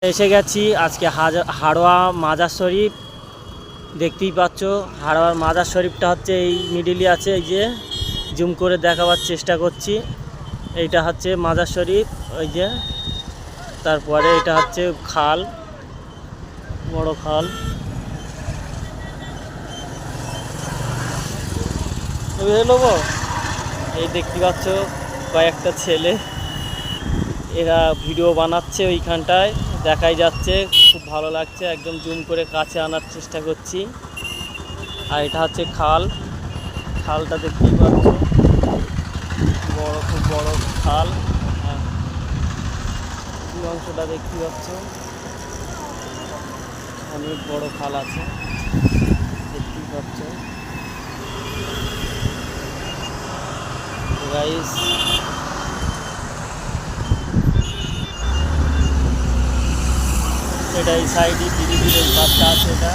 এসে গেছি আজকে হাড়োয়া মাজার শরীফ। দেখতেই পাচ্ছ হাড়োয়ার মাজার শরীফটা হচ্ছে এই মিডিলই আছে, এই যে জুম করে দেখাবার চেষ্টা করছি। এইটা হচ্ছে মাজার শরীফ, ওই যে তারপরে এটা হচ্ছে খাল, বড় খাল। এই দেখতে পাচ্ছ কয়েকটা ছেলে, এরা ভিডিও বানাচ্ছে, ওইখানটায় দেখাই যাচ্ছে, খুব ভালো লাগছে। একদম জুম করে কাছে আনার চেষ্টা করছি। আর এটা হচ্ছে খাল, খালটা দেখতেই পাচ্ছ, খুব বড় খাল। এই অংশটা দেখতে পাচ্ছ, অনেক বড় খাল আছে, দেখতেই পাচ্ছ গাইস। এটা এই সাইডে ধীরে ধীরে এই পাশটা আছে, এটা